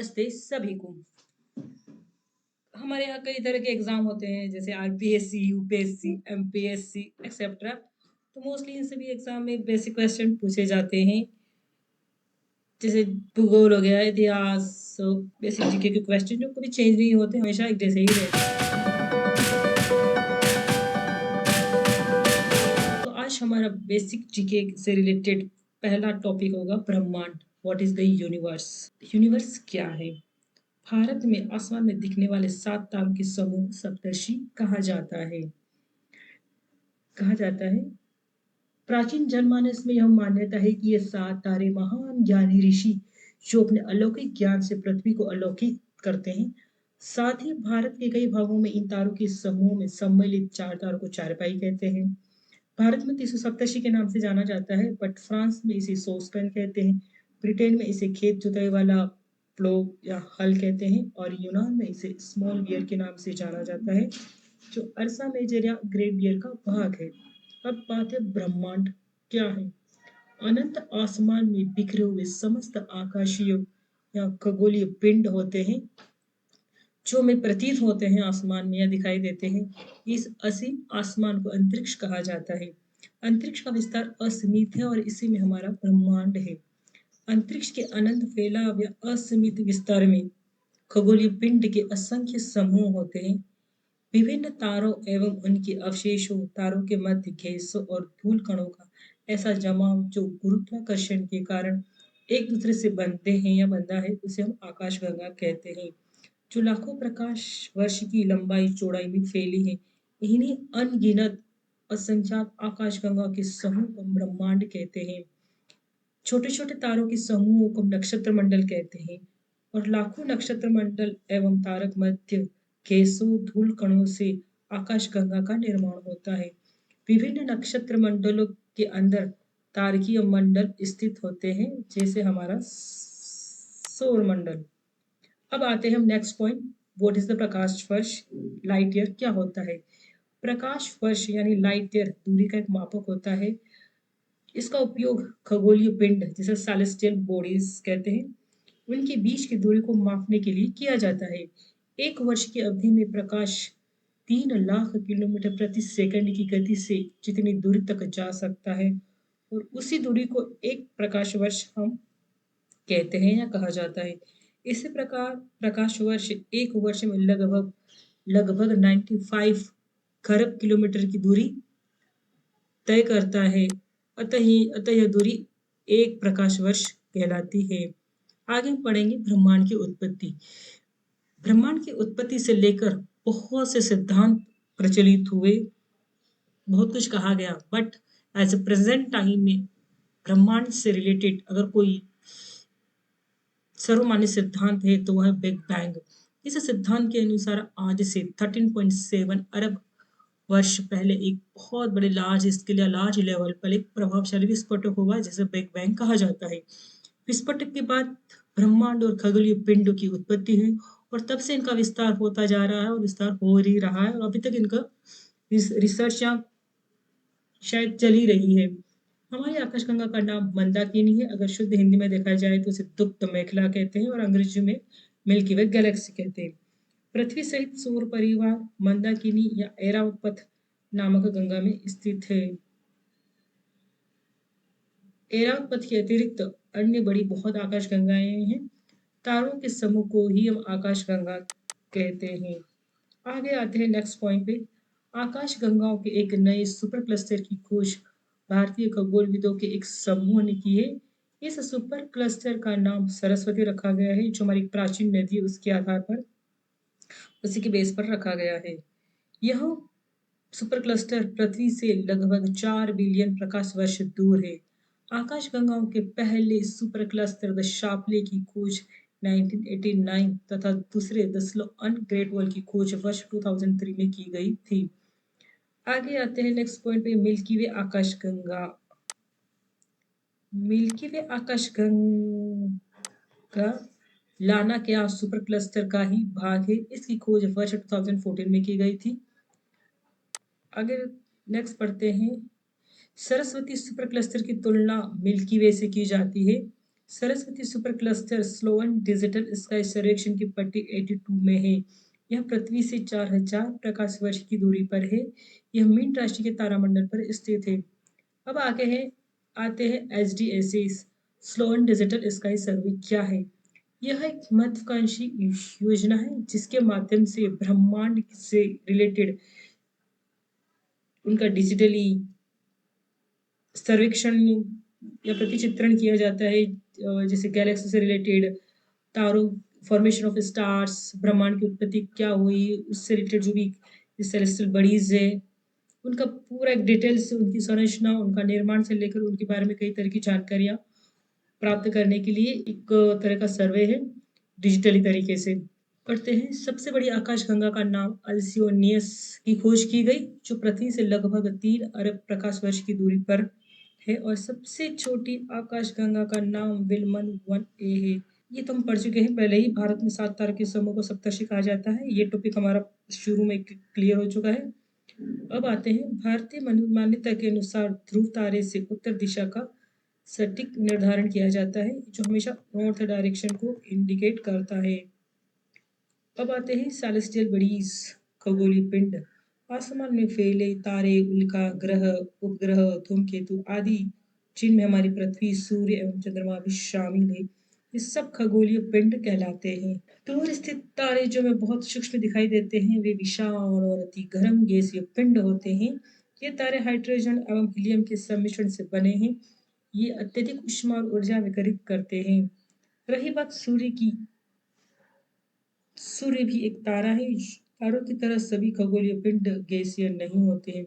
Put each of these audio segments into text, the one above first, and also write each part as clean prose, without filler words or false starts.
नमस्ते सभी को। हमारे यहाँ कई तरह के एग्जाम होते हैं जैसे आरपीएससी, यूपीएससी, एमपीएससी एक्सेट्रा। तो मोस्टली इन सभी एग्जाम में बेसिक क्वेश्चन पूछे जाते हैं जैसे भूगोल हो गया, इतिहास, बेसिक जीके के क्वेश्चन जो कभी चेंज नहीं होते, हमेशा एक जैसे ही रहते हैं। तो आज हमारा बेसिक जीके से रिलेटेड पहला टॉपिक होगा ब्रह्मांड। What is the universe? Universe क्या है? भारत में आसमान में दिखने वाले 7 तारों के समूह को सप्तर्षि कहा जाता है। प्राचीन जनमानस में यह मान्यता है कि ये 7 तारे महान ज्ञानी ऋषि जो अपने अलौकिक ज्ञान से पृथ्वी को अलौकिक करते हैं। साथ ही भारत के कई भागों में इन तारों के समूह में सम्मिलित 4 तारों को चारपाई कहते हैं। भारत में तो इसे सप्तर्षि के नाम से जाना जाता है, बट फ्रांस में इसे सॉसपेन कहते हैं। ब्रिटेन में इसे खेत जुताई वाला प्लोग या हल कहते हैं और यूनान में इसे स्मॉल बियर के नाम से जाना जाता है, जो अर्सा मेजर या ग्रेट बियर का भाग है। अब बात है ब्रह्मांड क्या है? अनंत आसमान में बिखरे हुए समस्त आकाशीय या खगोलीय पिंड होते हैं जो हमें प्रतीत होते हैं आसमान में या दिखाई देते हैं। इस असीम आसमान को अंतरिक्ष कहा जाता है। अंतरिक्ष का विस्तार असीमित है और इसी में हमारा ब्रह्मांड है। अंतरिक्ष के अनंत फैलाव या असीमित विस्तार में खगोलीय पिंड के असंख्य समूह होते हैं। विभिन्न तारों एवं उनके अवशेषों, तारों के मध्य गैसों और धूल कणों का ऐसा जमाव जो गुरुत्वाकर्षण के कारण एक दूसरे से बनते हैं या बंधा है, उसे हम आकाशगंगा कहते हैं, जो लाखों प्रकाश वर्ष की लंबाई चौड़ाई में फैली है। इन्हीं अनगिनत असंख्यात आकाशगंगा के समूह को हम ब्रह्मांड कहते हैं। छोटे छोटे तारों के समूहों को नक्षत्र मंडल कहते हैं और लाखों नक्षत्र मंडल एवं तारक मध्य गैसों धूल कणों से आकाशगंगा का निर्माण होता है। विभिन्न नक्षत्र मंडलों के अंदर तारकीय मंडल स्थित होते हैं, जैसे हमारा सौर मंडल। अब आते हैं हम next point, what is the प्रकाश वर्ष? लाइट ईयर क्या होता है? प्रकाश वर्ष यानी लाइट ईयर दूरी का एक मापक होता है। इसका उपयोग खगोलीय पिंड जिसे सेलेस्टियल बॉडीज कहते हैं, उनके बीच की दूरी को मापने के लिए किया जाता है। एक वर्ष की अवधि में प्रकाश 3 लाख किलोमीटर प्रति सेकंड की गति से जितनी दूरी तक जा सकता है और उसी दूरी को एक प्रकाश वर्ष हम कहते हैं या कहा जाता है। इसी प्रकार प्रकाश वर्ष एक वर्ष में लगभग लगभग 95 खरब किलोमीटर की दूरी तय करता है। अतः यह दूरी एक प्रकाश वर्ष कहलाती है। आगे हम पढ़ेंगे ब्रह्मांड की उत्पत्ति। ब्रह्मांड की उत्पत्ति से लेकर बहुत से सिद्धांत प्रचलित हुए, बहुत कुछ कहा गया, but as a present time में ब्रह्मांड से रिलेटेड अगर कोई सर्वमान्य सिद्धांत है तो वह है बिग बैंग। इस सिद्धांत के अनुसार आज से 13.7 अरब वर्ष पहले एक बहुत बड़े लार्ज स्केल या लार्ज लेवल पर एक प्रभावशाली विस्फोटक हुआ जिसे बिग बैंग कहा जाता है। विस्फोटक के बाद ब्रह्मांड और खगोलीय पिंडों की उत्पत्ति हुई और तब से इनका विस्तार होता जा रहा है और विस्तार हो ही रहा है और अभी तक इनका रिसर्च या शायद चल ही रही है। हमारी आकाशगंगा का नाम मंदाकिनी है। अगर शुद्ध हिंदी में देखा जाए तो इसे दुप्त मेखला कहते हैं और अंग्रेजी में मिल्की वे गैलेक्सी कहते हैं। पृथ्वी सहित सौर परिवार मंदाकिनी या एरावत नामक गंगा में स्थित है। एरावत के अतिरिक्त अन्य बड़ी बहुत आकाशगंगाएं हैं। तारों के समूह को ही हम आकाशगंगा कहते हैं। आगे आते हैं नेक्स्ट पॉइंट पे। आकाश गंगाओं के एक नए सुपर क्लस्टर की खोज भारतीय खगोलविदों के एक समूह ने की है। इस सुपर क्लस्टर का नाम सरस्वती रखा गया है, जो हमारी प्राचीन नदी है उसके आधार पर उसी के बेस पर रखा गया है। यह सुपर क्लस्टर पृथ्वी से लगभग 4 बिलियन प्रकाश वर्ष दूर है। आकाश गंगाओं के पहले सुपर क्लस्टर द शार्पले की खोज 1989 तथा दूसरे द स्लोअन ग्रेट वॉल की खोज वर्ष 2003 में की गई थी। आगे आते हैं नेक्स्ट पॉइंट पे, मिल्की वे आकाशगंगा। मिल्की वे आकाशगंगा लाना क्या सुपर क्लस्टर का ही भाग है। इसकी खोज वर्ष 2014 में की गई थी। आगे नेक्स्ट पढ़ते हैं। सरस्वती सुपर क्लस्टर की तुलना मिल्की वे से की जाती है। Saraswati super cluster Sloan digital sky सर्वेक्षण की पट्टी 82 में है। यह पृथ्वी से 4000 प्रकाश वर्ष की दूरी पर है। यह मीन राशि के तारामंडल पर स्थित है। अब आगे है आते हैं एसडीएसी स्लोवन डिजिटल स्काई सर्वे क्या है। यह एक महत्वाकांक्षी योजना है जिसके माध्यम से ब्रह्मांड से रिलेटेड उनका डिजिटली सर्वेक्षण या प्रतिचित्रण किया जाता है। जैसे गैलेक्सी से रिलेटेड तारों, फॉर्मेशन ऑफ स्टार्स, ब्रह्मांड की उत्पत्ति क्या हुई, उससे रिलेटेड जो भी सेलेस्टियल बॉडीज है, उनका पूरा एक डिटेल से उनकी संरचना, उनका निर्माण से लेकर उनके बारे में कई तरह की जानकारियाँ प्राप्त करने के लिए एक तरह का सर्वे है डिजिटली तरीके से। पढ़ते हैं सबसे बड़ी आकाशगंगा का नाम अल्सियोनियस की खोज की गई जो पृथ्वी से लगभग 3 अरब प्रकाश वर्ष की दूरी पर है और सबसे छोटी आकाशगंगा का नाम विल्मन 1A है। ये तो हम पढ़ चुके हैं पहले ही। भारत में 7 तारों के समूह को सप्तर्षि कहा जाता है। ये टॉपिक हमारा शुरू में क्लियर हो चुका है। अब आते हैं भारतीय मान्यता के अनुसार ध्रुव तारे से उत्तर दिशा का सटीक निर्धारण किया जाता है जो हमेशा नॉर्थ डायरेक्शन को इंडिकेट करता है। अब आते हैं सेलेस्टियल बॉडीज, खगोलीय पिंड। आसमान में फैले तारे, उल्का, ग्रह, उपग्रह, धूमकेतु आदि जिनमें हमारी पृथ्वी, सूर्य एवं चंद्रमा भी शामिल है, ये सब खगोलीय पिंड कहलाते हैं। दूर स्थित तारे जो हमें बहुत सूक्ष्म दिखाई देते हैं वे विशाल और अति गर्म गैसीय पिंड होते हैं। ये तारे हाइड्रोजन एवं हीलियम के सम्मिश्रण से बने हैं। ये अत्यधिक ऊष्मा और ऊर्जा विकिरित करते हैं। रही बात सूर्य की, सूर्य भी एक तारा है। तारों की तरह सभी खगोलीय पिंड गैसीय नहीं होते हैं।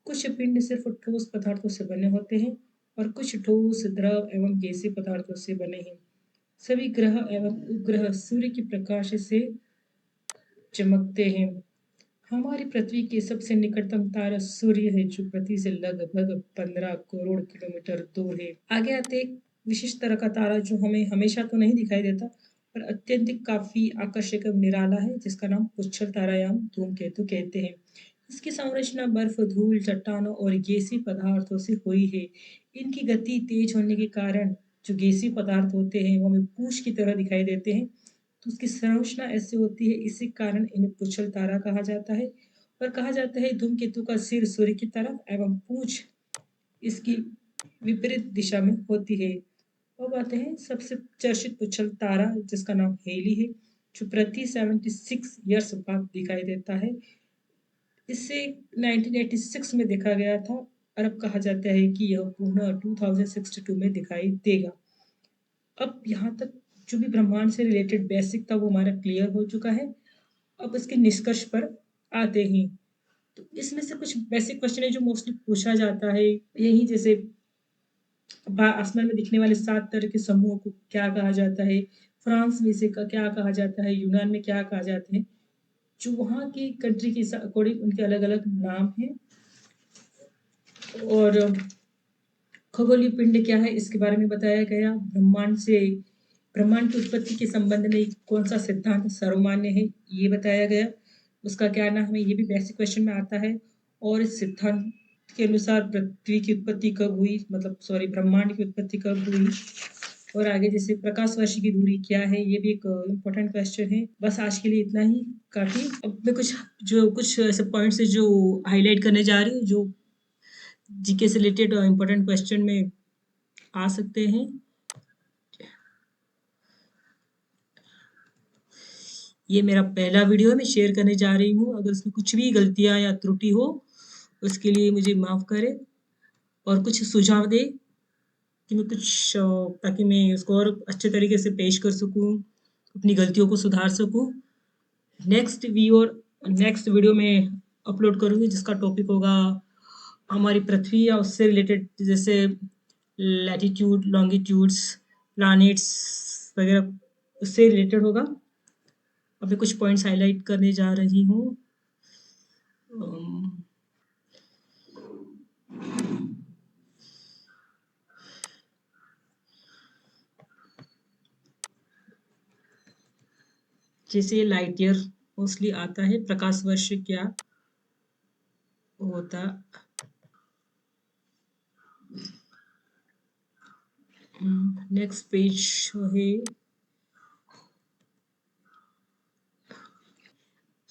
कुछ पिंड सिर्फ ठोस पदार्थों से बने होते हैं और कुछ ठोस, द्रव एवं गैसीय पदार्थों से बने हैं। सभी ग्रह एवं उपग्रह सूर्य के प्रकाश से चमकते हैं। हमारी पृथ्वी के सबसे निकटतम तारा सूर्य है जो पृथ्वी से लगभग 15 करोड़ किलोमीटर दूर है। आगे आते एक विशिष्ट तरह का तारा जो हमें हमेशा तो नहीं दिखाई देता पर अत्यंत काफी आकर्षक एवं निराला है जिसका नाम पुच्छर तारा या धूमकेतु कहते हैं। इसकी संरचना बर्फ, धूल, चट्टानों और गैसीय पदार्थों से हुई है। इनकी गति तेज होने के कारण जो गैसीय पदार्थ होते हैं वो हमें पूंछ की तरह दिखाई देते हैं। तो उसकी संरचना ऐसी होती है, इसी कारण इन्हें पुच्छल तारा कहा जाता है। और कहा जाता है धूमकेतु का सिर सूर्य की तरफ एवं पूंछ इसकी विपरीत दिशा में होती है। अब आते हैं सबसे चर्चित पुच्छल तारा जिसका नाम हेली है जो प्रति 76 ईयर्स बाद दिखाई देता है। इसे 1986 में देखा गया था और अब कहा जाता है कि यह पुनः 2062 में दिखाई देगा। अब यहाँ तक जो भी ब्रह्मांड से रिलेटेड बेसिक था वो हमारा क्लियर हो चुका है। अब इसके निष्कर्ष पर आते हैं। तो इसमें से कुछ बेसिक क्वेश्चन है जो मोस्टली पूछा जाता है। यही जैसे आसमान में दिखने वाले 7 तरह के समूहों को क्या कहा जाता है, फ्रांस में इसे क्या कहा जाता है, यूनान में क्या कहा जाता है। जो वहाँ की कंट्री के अकॉर्डिंग उनके अलग अलग नाम हैं। और खगोलीय पिंड क्या है इसके बारे में बताया गया। ब्रह्मांड की उत्पत्ति के संबंध में कौन सा सिद्धांत सर्वमान्य है ये बताया गया। उसका क्या नाम है ये भी बेसिक क्वेश्चन में आता है। और इस सिद्धांत के अनुसार पृथ्वी की उत्पत्ति कब हुई, मतलब सॉरी ब्रह्मांड की उत्पत्ति कब हुई। और आगे जैसे प्रकाश वर्ष की दूरी क्या है ये भी एक इम्पोर्टेंट क्वेश्चन है। बस आज के लिए इतना ही काफी। अब मैं कुछ ऐसे पॉइंट्स है जो हाईलाइट करने जा रही हूँ जो जीके से रिलेटेड इम्पोर्टेंट क्वेश्चन में आ सकते हैं। ये मेरा पहला वीडियो है, मैं शेयर करने जा रही हूँ। अगर उसमें कुछ भी गलतियाँ या त्रुटि हो उसके लिए मुझे माफ़ करें और कुछ सुझाव दें कि मैं ताकि मैं उसको और अच्छे तरीके से पेश कर सकूँ, अपनी गलतियों को सुधार सकूँ। नेक्स्ट वीडियो में अपलोड करूँगी जिसका टॉपिक होगा हमारी पृथ्वी या उससे रिलेटेड, जैसे लैटिट्यूड, लॉन्गिट्यूड्स, प्लैनेट्स वगैरह उससे रिलेटेड होगा। अब मैं कुछ पॉइंट्स हाईलाइट करने जा रही हूँ। जैसे लाइट ईयर मोस्टली आता है, प्रकाश वर्ष क्या होता नेक्स्ट पेज है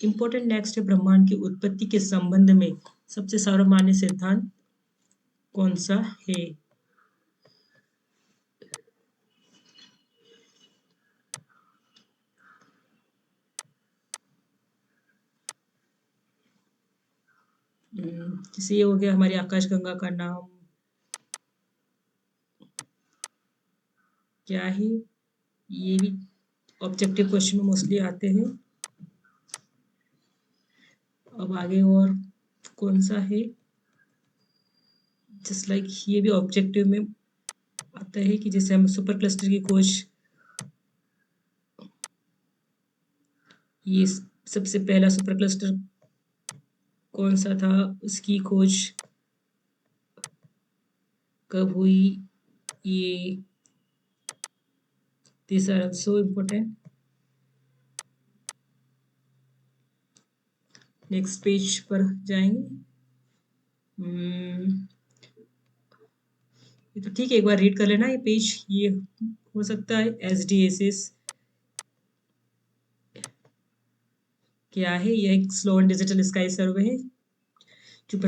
इम्पोर्टेंट। नेक्स्ट है ब्रह्मांड की उत्पत्ति के संबंध में सबसे सर्वमान्य सिद्धांत कौन सा है? जैसे ये हो गया हमारी आकाशगंगा का नाम क्या है? ये भी ऑब्जेक्टिव क्वेश्चन में मोस्टली आते हैं। अब आगे और कौन सा है? जस्ट लाइक ये भी ऑब्जेक्टिव में आता है कि जैसे हम सुपर क्लस्टर की खोज, ये सबसे पहला सुपर क्लस्टर कौन सा था, उसकी खोज कब हुई? ये this are so important. Next page पर जाएंगे। ये तो ठीक है, एक बार रीड कर लेना ये पेज। ये हो सकता है SDSS क्या है? यह एक स्लो एंड डिजिटल स्काई सर्वे है जो